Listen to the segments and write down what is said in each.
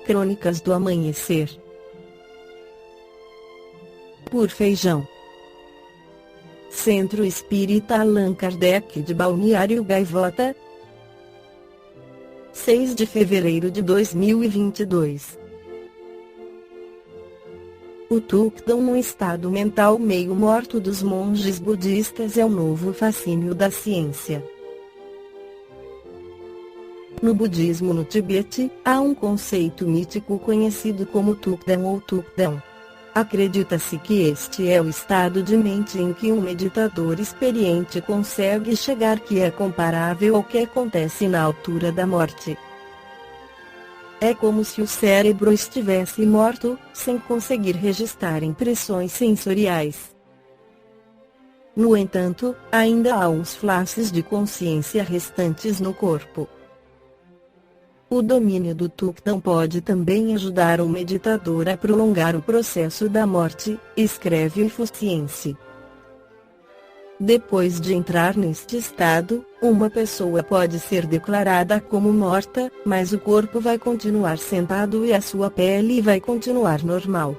Crônicas do Amanhecer. Por Feijão. Centro Espírita Allan Kardec de Balneário Gaivota, 6 de fevereiro de 2022. O Thukdam no estado mental meio morto dos monges budistas é o novo fascínio da ciência. No budismo no Tibete, há um conceito mítico conhecido como Thukdam ou Thukdam. Acredita-se que este é o estado de mente em que um meditador experiente consegue chegar, que é comparável ao que acontece na altura da morte. É como se o cérebro estivesse morto, sem conseguir registrar impressões sensoriais. No entanto, ainda há uns flashes de consciência restantes no corpo. O domínio do Thukdam pode também ajudar o meditador a prolongar o processo da morte, escreve o Fusciense. Depois de entrar neste estado, uma pessoa pode ser declarada como morta, mas o corpo vai continuar sentado e a sua pele vai continuar normal.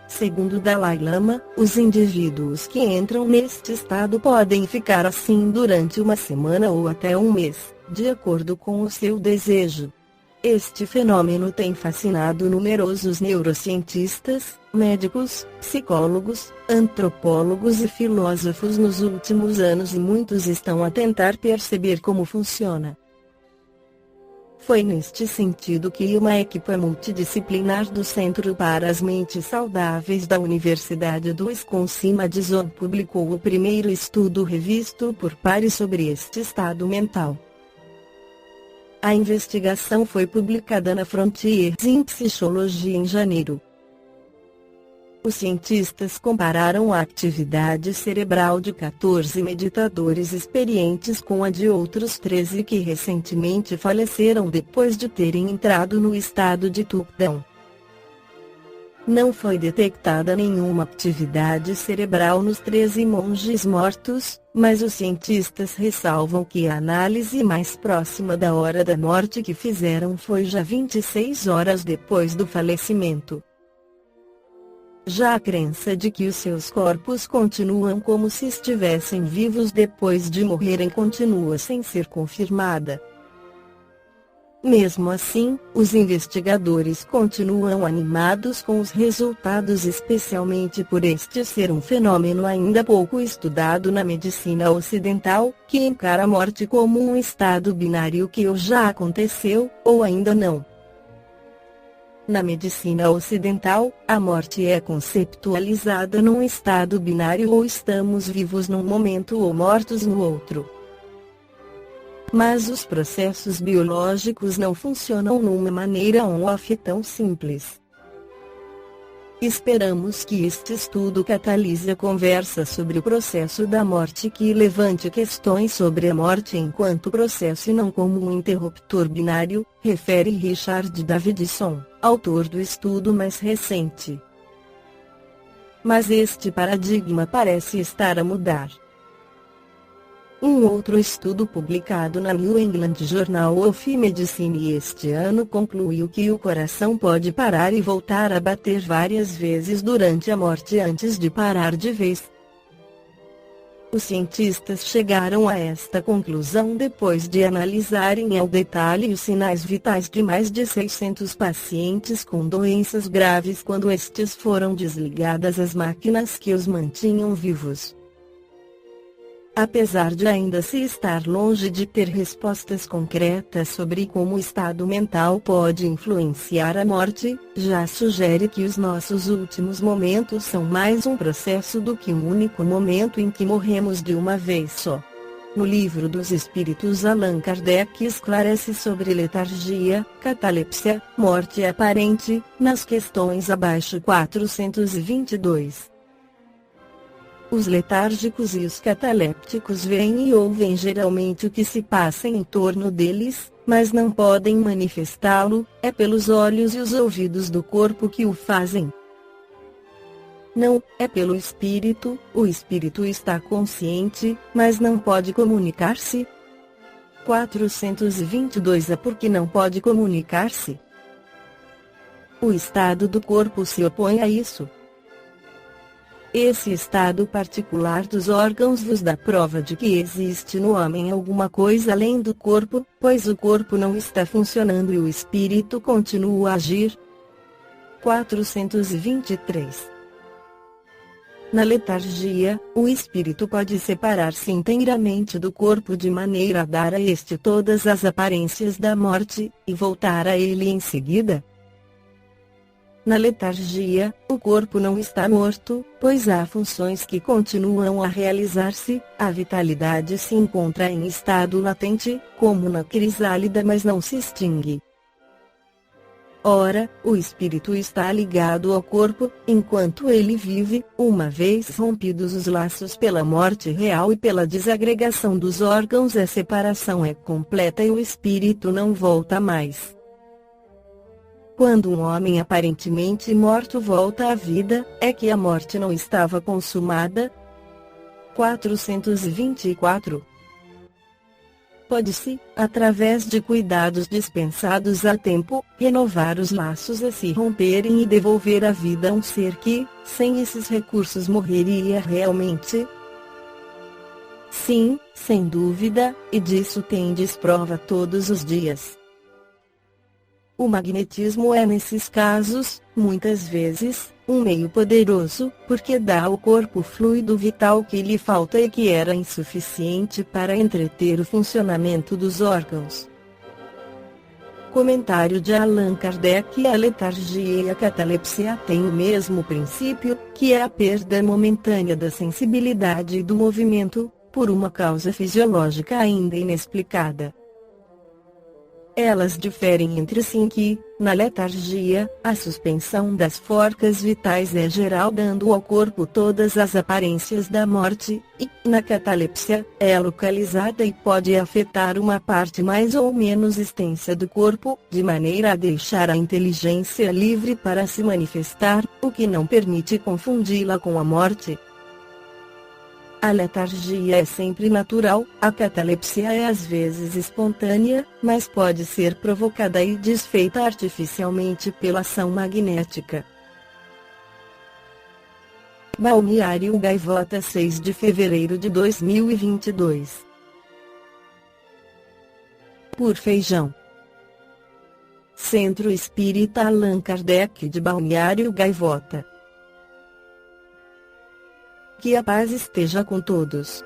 Segundo Dalai Lama, os indivíduos que entram neste estado podem ficar assim durante uma semana ou até um mês, de acordo com o seu desejo. Este fenômeno tem fascinado numerosos neurocientistas, médicos, psicólogos, antropólogos e filósofos nos últimos anos, e muitos estão a tentar perceber como funciona. Foi neste sentido que uma equipe multidisciplinar do Centro para as Mentes Saudáveis da Universidade do Wisconsin-Madison publicou o primeiro estudo revisto por pares sobre este estado mental. A investigação foi publicada na Frontiers in Psychology em janeiro. Os cientistas compararam a atividade cerebral de 14 meditadores experientes com a de outros 13 que recentemente faleceram depois de terem entrado no estado de Thukdam. Não foi detectada nenhuma atividade cerebral nos 13 monges mortos, mas os cientistas ressalvam que a análise mais próxima da hora da morte que fizeram foi já 26 horas depois do falecimento. Já a crença de que os seus corpos continuam como se estivessem vivos depois de morrerem continua sem ser confirmada. Mesmo assim, os investigadores continuam animados com os resultados, especialmente por este ser um fenômeno ainda pouco estudado na medicina ocidental, que encara a morte como um estado binário que ou já aconteceu, ou ainda não. Na medicina ocidental, a morte é conceptualizada num estado binário: ou estamos vivos num momento ou mortos no outro. Mas os processos biológicos não funcionam numa maneira on-off tão simples. Esperamos que este estudo catalise a conversa sobre o processo da morte, que levante questões sobre a morte enquanto processo e não como um interruptor binário, refere Richard Davidson, autor do estudo mais recente. Mas este paradigma parece estar a mudar. Um outro estudo publicado na New England Journal of Medicine este ano concluiu que o coração pode parar e voltar a bater várias vezes durante a morte antes de parar de vez. Os cientistas chegaram a esta conclusão depois de analisarem ao detalhe os sinais vitais de mais de 600 pacientes com doenças graves quando estes foram desligadas as máquinas que os mantinham vivos. Apesar de ainda se estar longe de ter respostas concretas sobre como o estado mental pode influenciar a morte, já sugere que os nossos últimos momentos são mais um processo do que um único momento em que morremos de uma vez só. No Livro dos Espíritos, Allan Kardec esclarece sobre letargia, catalepsia, morte aparente, nas questões abaixo 422. Os letárgicos e os catalépticos veem e ouvem geralmente o que se passa em torno deles, mas não podem manifestá-lo. É pelos olhos e os ouvidos do corpo que o fazem. Não, é pelo espírito. O espírito está consciente, mas não pode comunicar-se. 422 É porque não pode comunicar-se. o estado do corpo se opõe a isso. Esse estado particular dos órgãos vos dá prova de que existe no homem alguma coisa além do corpo, pois o corpo não está funcionando e o espírito continua a agir. 423. Na letargia, o espírito pode separar-se inteiramente do corpo de maneira a dar a este todas as aparências da morte, e voltar a ele em seguida. Na letargia, o corpo não está morto, pois há funções que continuam a realizar-se, a vitalidade se encontra em estado latente, como na crisálida, mas não se extingue. Ora, o espírito está ligado ao corpo, enquanto ele vive, uma vez rompidos os laços pela morte real e pela desagregação dos órgãos, a separação é completa e o espírito não volta mais. Quando um homem aparentemente morto volta à vida, é que a morte não estava consumada. 424. Pode-se, através de cuidados dispensados a tempo, renovar os laços a se romperem e devolver a vida a um ser que, sem esses recursos, morreria realmente? Sim, sem dúvida, e disso tendes prova todos os dias. O magnetismo é nesses casos, muitas vezes, um meio poderoso, porque dá ao corpo o fluido vital que lhe falta e que era insuficiente para entreter o funcionamento dos órgãos. Comentário de Allan Kardec. A letargia e a catalepsia têm o mesmo princípio, que é a perda momentânea da sensibilidade e do movimento, por uma causa fisiológica ainda inexplicada. Elas diferem entre si em que, na letargia, a suspensão das forças vitais é geral, dando ao corpo todas as aparências da morte, e, na catalepsia, é localizada e pode afetar uma parte mais ou menos extensa do corpo, de maneira a deixar a inteligência livre para se manifestar, o que não permite confundi-la com a morte. A letargia é sempre natural, a catalepsia é às vezes espontânea, mas pode ser provocada e desfeita artificialmente pela ação magnética. Balneário Gaivota, 6 de fevereiro de 2022. Por Feijão. Centro Espírita Allan Kardec de Balneário Gaivota. Que a paz esteja com todos.